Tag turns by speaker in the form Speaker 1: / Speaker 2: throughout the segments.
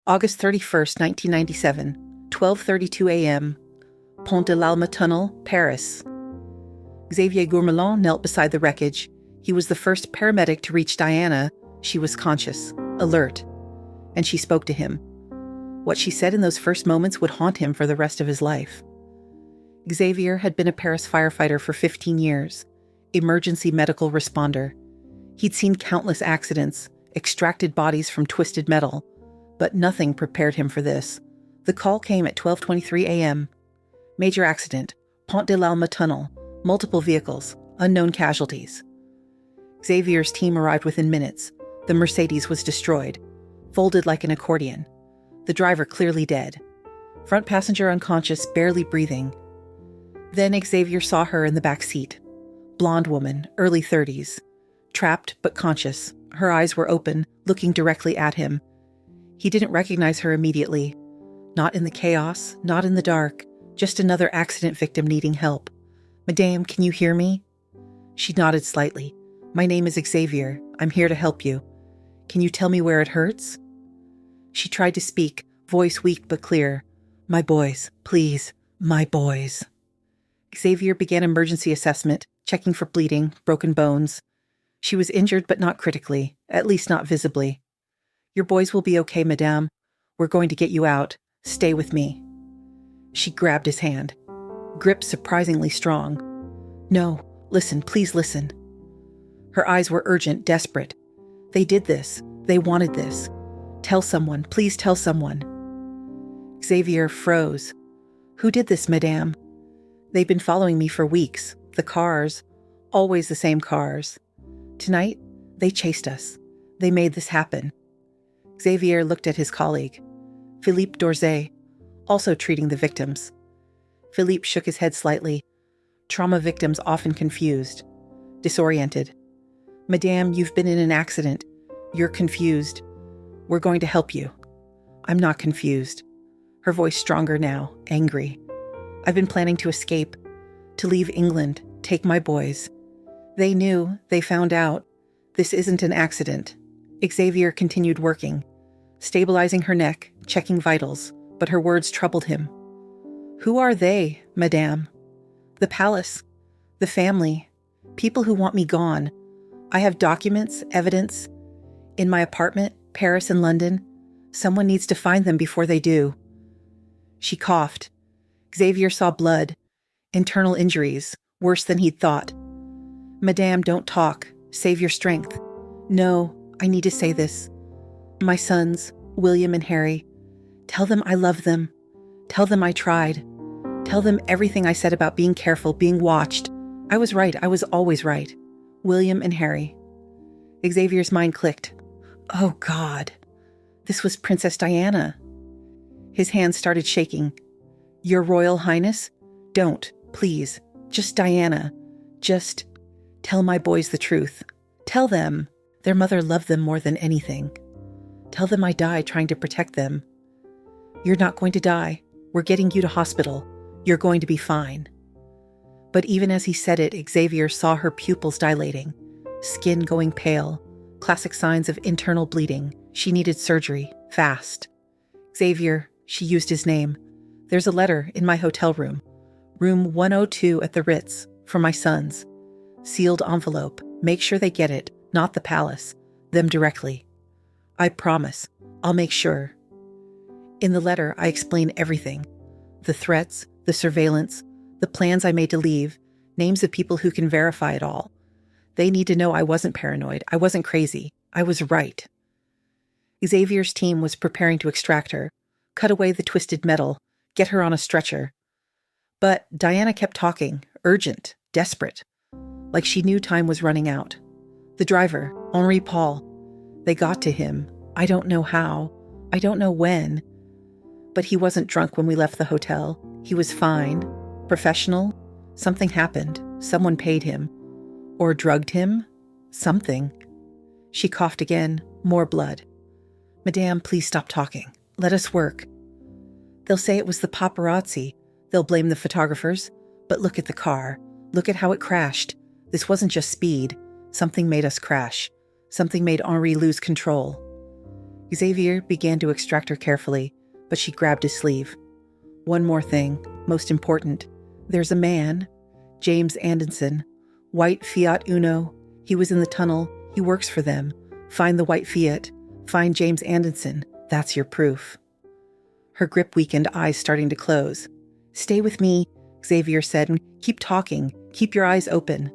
Speaker 1: August 31st, 1997, 12:32 a.m., Pont de l'Alma Tunnel, Paris. Xavier Gourmelon knelt beside the wreckage. He was the first paramedic to reach Diana. She was conscious, alert, and she spoke to him. What she said in those first moments would haunt him for the rest of his life. Xavier had been a Paris firefighter for 15 years, emergency medical responder. He'd seen countless accidents, extracted bodies from twisted metal, but nothing prepared him for this. The call came at 12:23 a.m. Major accident, Pont de l'Alma Tunnel, multiple vehicles, unknown casualties. Xavier's team arrived within minutes. The Mercedes was destroyed, folded like an accordion. The driver clearly dead. Front passenger unconscious, barely breathing. Then Xavier saw her in the back seat. Blonde woman, early 30s. Trapped but conscious. Her eyes were open, looking directly at him. He didn't recognize her immediately. Not in the chaos, not in the dark. Just another accident victim needing help. "Madame, can you hear me?" She nodded slightly. "My name is Xavier. I'm here to help you. Can you tell me where it hurts?" She tried to speak, voice weak but clear. "My boys, please, my boys." Xavier began emergency assessment, checking for bleeding, broken bones. She was injured but not critically, at least not visibly. "Your boys will be okay, madame. We're going to get you out. Stay with me." She grabbed his hand. Grip surprisingly strong. "No, listen, please listen." Her eyes were urgent, desperate. They did this. They wanted this. "Tell someone, please tell someone." Xavier froze. "Who did this, madame?" "They've been following me for weeks. The cars. Always the same cars. Tonight, they chased us. They made this happen." Xavier looked at his colleague, Philippe Dorzet, also treating the victims. Philippe shook his head slightly. Trauma victims often confused, disoriented. "Madame, you've been in an accident. You're confused. We're going to help you." "I'm not confused." Her voice stronger now, angry. "I've been planning to escape, to leave England, take my boys. They knew, they found out. This isn't an accident." Xavier continued working, stabilizing her neck, checking vitals, but her words troubled him. "Who are they, madame?" "The palace, the family, people who want me gone. I have documents, evidence. In my apartment, Paris and London. Someone needs to find them before they do." She coughed. Xavier saw blood, internal injuries, worse than he'd thought. "Madame, don't talk. Save your strength." "No, I need to say this. My sons, William and Harry. Tell them I love them. Tell them I tried. Tell them everything I said about being careful, being watched. I was right. I was always right. William and Harry." Xavier's mind clicked. Oh, God. This was Princess Diana. His hands started shaking. "Your Royal Highness? Don't, please. Just Diana. Just tell my boys the truth. Tell them their mother loved them more than anything. Tell them I died trying to protect them. You're not going to die. We're getting you to hospital. You're going to be fine." But even as he said it, Xavier saw her pupils dilating, skin going pale, classic signs of internal bleeding. She needed surgery, fast. "Xavier," she used his name. "There's a letter in my hotel room. Room 102 at the Ritz, for my sons. Sealed envelope. Make sure they get it, not the palace. Them directly. I promise. I'll make sure." In the letter, I explain everything. The threats, the surveillance, the plans I made to leave, names of people who can verify it all. They need to know I wasn't paranoid. I wasn't crazy. I was right. Xavier's team was preparing to extract her, cut away the twisted metal, get her on a stretcher. But Diana kept talking, urgent, desperate, like she knew time was running out. The driver, Henri Paul, they got to him. I don't know how. I don't know when. But he wasn't drunk when we left the hotel. He was fine, professional. Something happened. Someone paid him. Or drugged him. Something. She coughed again. More blood. "Madame, please stop talking. Let us work. They'll say it was the paparazzi. They'll blame the photographers. But look at the car. Look at how it crashed. This wasn't just speed. Something made us crash. Something made Henri lose control." Xavier began to extract her carefully, but she grabbed his sleeve. One more thing, most important. There's a man, James Andanson, white Fiat Uno. He was in the tunnel. He works for them. Find the white Fiat. Find James Andanson. That's your proof. Her grip weakened, eyes starting to close. Stay with me, Xavier said, and keep talking. Keep your eyes open.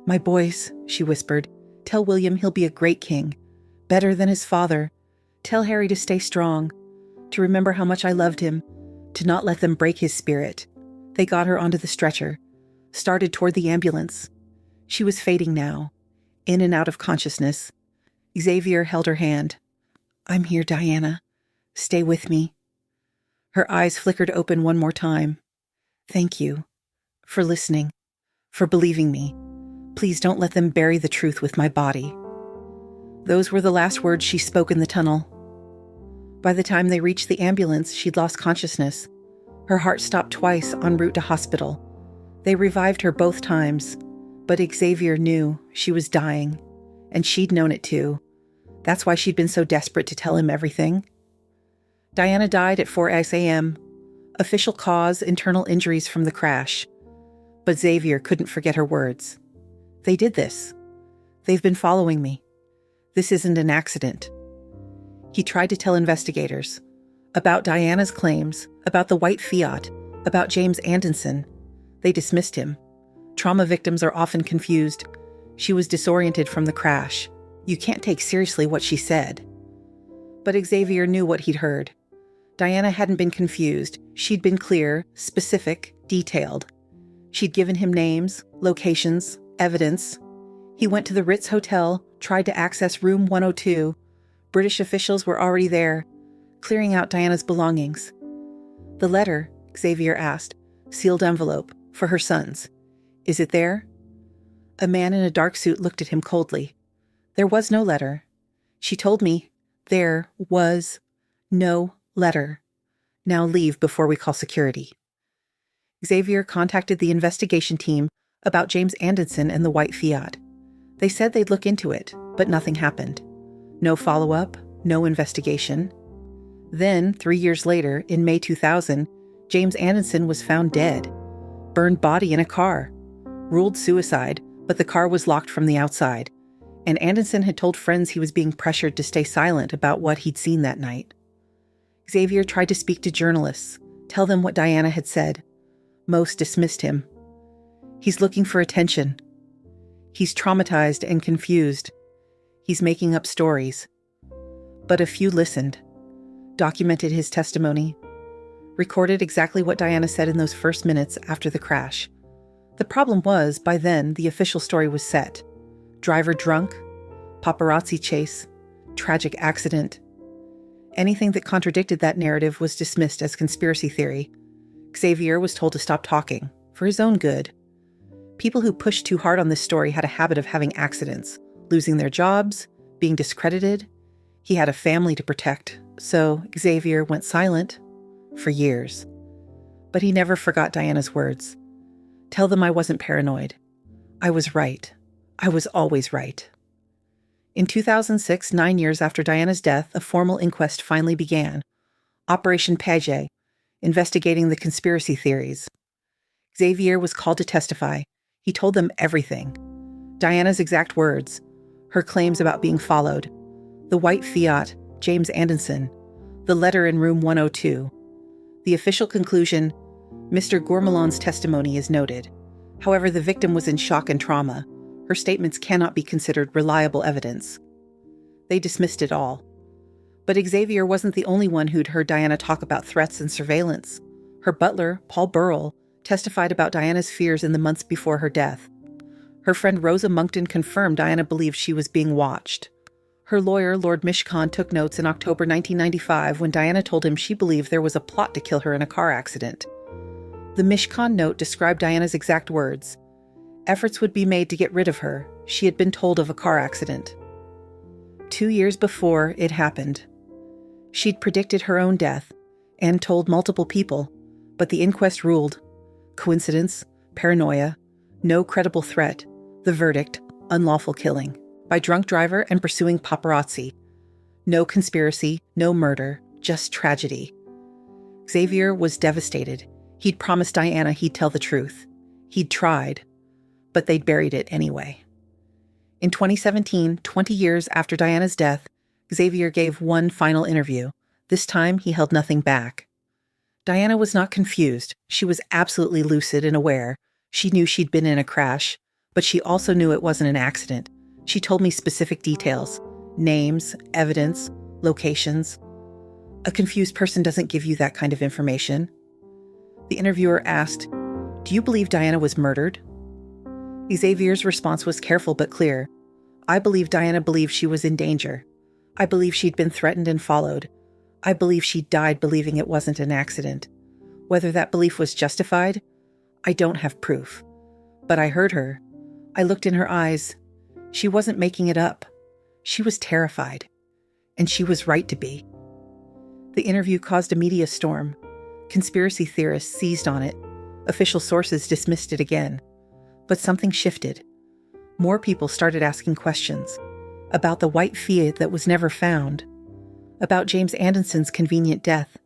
Speaker 1: My boys, she whispered, tell William he'll be a great king. Better than his father. Tell Harry to stay strong. To remember how much I loved him. To not let them break his spirit. They got her onto the stretcher. Started toward the ambulance. She was fading now. In and out of consciousness. Xavier held her hand. I'm here, Diana. Stay with me. Her eyes flickered open one more time. Thank you. For listening. For believing me. Please don't let them bury the truth with my body. Those were the last words she spoke in the tunnel. By the time they reached the ambulance, she'd lost consciousness. Her heart stopped twice en route to hospital. They revived her both times, but Xavier knew she was dying, and she'd known it too. That's why she'd been so desperate to tell him everything. Diana died at 4 a.m. Official cause, internal injuries from the crash. But Xavier couldn't forget her words. They did this. They've been following me. This isn't an accident. He tried to tell investigators about Diana's claims, about the white Fiat, about James Andanson. They dismissed him. Trauma victims are often confused. She was disoriented from the crash. You can't take seriously what she said. But Xavier knew what he'd heard. Diana hadn't been confused. She'd been clear, specific, detailed. She'd given him names, locations, evidence. He went to the Ritz Hotel, tried to access room 102. British officials were already there, clearing out Diana's belongings. The letter, Xavier asked, sealed envelope, for her sons. Is it there? A man in a dark suit looked at him coldly. There was no letter. She told me there was no letter. Now leave before we call security. Xavier contacted the investigation team about James Andanson and the white Fiat. They said they'd look into it, but nothing happened. No follow-up, no investigation. Then, 3 years later, in May 2000, James Andanson was found dead. Burned body in a car. Ruled suicide, but the car was locked from the outside. And Andanson had told friends he was being pressured to stay silent about what he'd seen that night. Xavier tried to speak to journalists, tell them what Diana had said. Most dismissed him. He's looking for attention. He's traumatized and confused. He's making up stories. But a few listened, documented his testimony, recorded exactly what Diana said in those first minutes after the crash. The problem was, by then, the official story was set. Driver drunk, paparazzi chase, tragic accident. Anything that contradicted that narrative was dismissed as conspiracy theory. Xavier was told to stop talking, for his own good. People who pushed too hard on this story had a habit of having accidents, losing their jobs, being discredited. He had a family to protect, so Xavier went silent for years. But he never forgot Diana's words. Tell them I wasn't paranoid. I was right. I was always right. In 2006, 9 years after Diana's death, a formal inquest finally began. Operation Paget, investigating the conspiracy theories. Xavier was called to testify. He told them everything. Diana's exact words, her claims about being followed, the white Fiat, James Andanson, the letter in room 102. The official conclusion, Mr. Gourmelon's testimony is noted. However, the victim was in shock and trauma. Her statements cannot be considered reliable evidence. They dismissed it all. But Xavier wasn't the only one who'd heard Diana talk about threats and surveillance. Her butler, Paul Burrell, testified about Diana's fears in the months before her death. Her friend Rosa Monckton confirmed Diana believed she was being watched. Her lawyer, Lord Mishcon, took notes in October 1995 when Diana told him she believed there was a plot to kill her in a car accident. The Mishcon note described Diana's exact words. Efforts would be made to get rid of her. She had been told of a car accident. 2 years before it happened. She'd predicted her own death and told multiple people, but the inquest ruled. Coincidence, paranoia, no credible threat. The verdict, unlawful killing by drunk driver and pursuing paparazzi. No conspiracy, no murder, just tragedy. Xavier was devastated. He'd promised Diana he'd tell the truth. He'd tried, but they'd buried it anyway. In 2017, 20 years after Diana's death, Xavier gave one final interview. This time, he held nothing back. Diana was not confused. She was absolutely lucid and aware. She knew she'd been in a crash, but she also knew it wasn't an accident. She told me specific details, names, evidence, locations. A confused person doesn't give you that kind of information. The interviewer asked, "Do you believe Diana was murdered?" Xavier's response was careful but clear. "I believe Diana believed she was in danger. I believe she'd been threatened and followed. I believe she died believing it wasn't an accident. Whether that belief was justified, I don't have proof. But I heard her. I looked in her eyes. She wasn't making it up. She was terrified. And she was right to be." The interview caused a media storm. Conspiracy theorists seized on it. Official sources dismissed it again. But something shifted. More people started asking questions about the white Fiat that was never found, about James Andason's convenient death,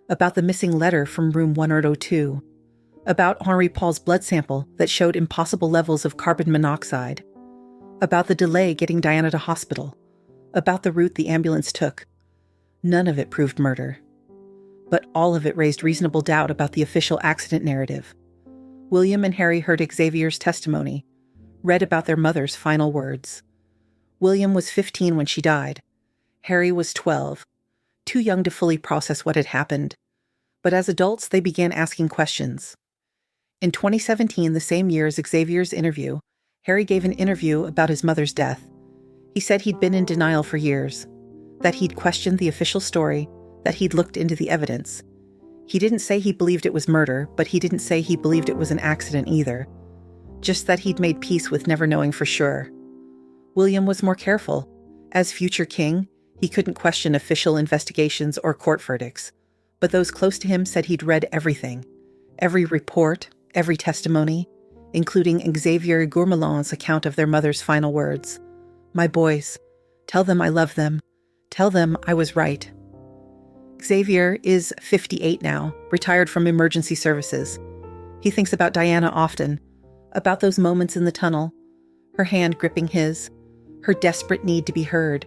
Speaker 1: about the missing letter from room 102, about Henri Paul's blood sample that showed impossible levels of carbon monoxide, about the delay getting Diana to hospital, about the route the ambulance took. None of it proved murder. But all of it raised reasonable doubt about the official accident narrative. William and Harry heard Xavier's testimony, read about their mother's final words. William was 15 when she died. Harry was 12, too young to fully process what had happened. But as adults, they began asking questions. In 2017, the same year as Xavier's interview, Harry gave an interview about his mother's death. He said he'd been in denial for years, that he'd questioned the official story, that he'd looked into the evidence. He didn't say he believed it was murder, but he didn't say he believed it was an accident either. Just that he'd made peace with never knowing for sure. William was more careful. As future king, he couldn't question official investigations or court verdicts. But those close to him said he'd read everything. Every report, every testimony, including Xavier Gourmelon's account of their mother's final words. "My boys, tell them I love them. Tell them I was right." Xavier is 58 now, retired from emergency services. He thinks about Diana often, about those moments in the tunnel, her hand gripping his, her desperate need to be heard,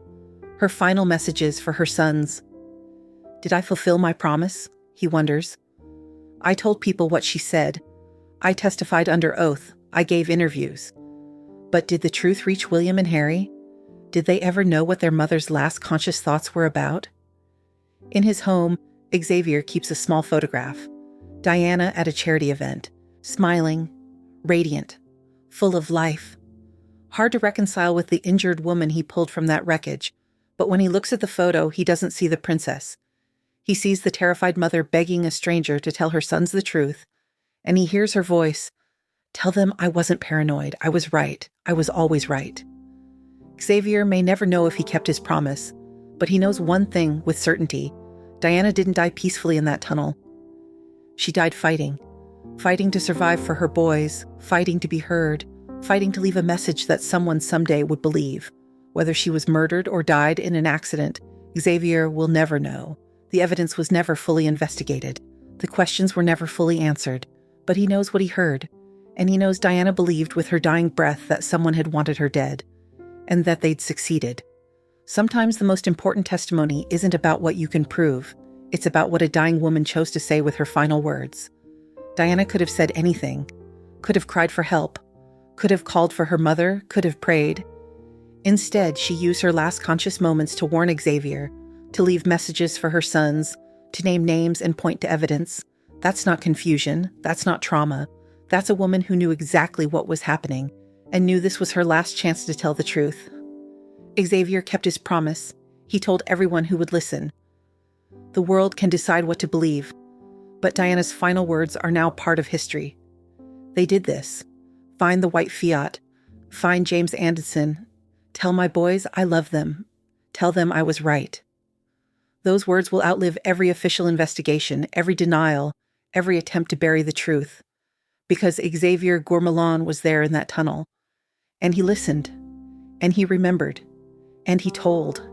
Speaker 1: her final messages for her sons. "Did I fulfill my promise?" he wonders. "I told people what she said. I testified under oath. I gave interviews. But did the truth reach William and Harry? Did they ever know what their mother's last conscious thoughts were about?" In his home, Xavier keeps a small photograph. Diana at a charity event, smiling, radiant, full of life. Hard to reconcile with the injured woman he pulled from that wreckage, but when he looks at the photo, he doesn't see the princess. He sees the terrified mother begging a stranger to tell her sons the truth, and he hears her voice, "Tell them I wasn't paranoid. I was right. I was always right." Xavier may never know if he kept his promise, but he knows one thing with certainty. Diana didn't die peacefully in that tunnel. She died fighting to survive for her boys, fighting to be heard, fighting to leave a message that someone someday would believe. Whether she was murdered or died in an accident, Xavier will never know. The evidence was never fully investigated. The questions were never fully answered. But he knows what he heard, and he knows Diana believed with her dying breath that someone had wanted her dead, and that they'd succeeded. Sometimes the most important testimony isn't about what you can prove. It's about what a dying woman chose to say with her final words. Diana could have said anything, could have cried for help, could have called for her mother, could have prayed. Instead, she used her last conscious moments to warn Xavier, to leave messages for her sons, to name names and point to evidence. That's not confusion. That's not trauma. That's a woman who knew exactly what was happening and knew this was her last chance to tell the truth. Xavier kept his promise. He told everyone who would listen. The world can decide what to believe, but Diana's final words are now part of history. They did this. Find the white Fiat. Find James Andanson. Tell my boys I love them. Tell them I was right. Those words will outlive every official investigation, every denial, every attempt to bury the truth. Because Xavier Gourmelon was there in that tunnel. And he listened. And he remembered. And he told.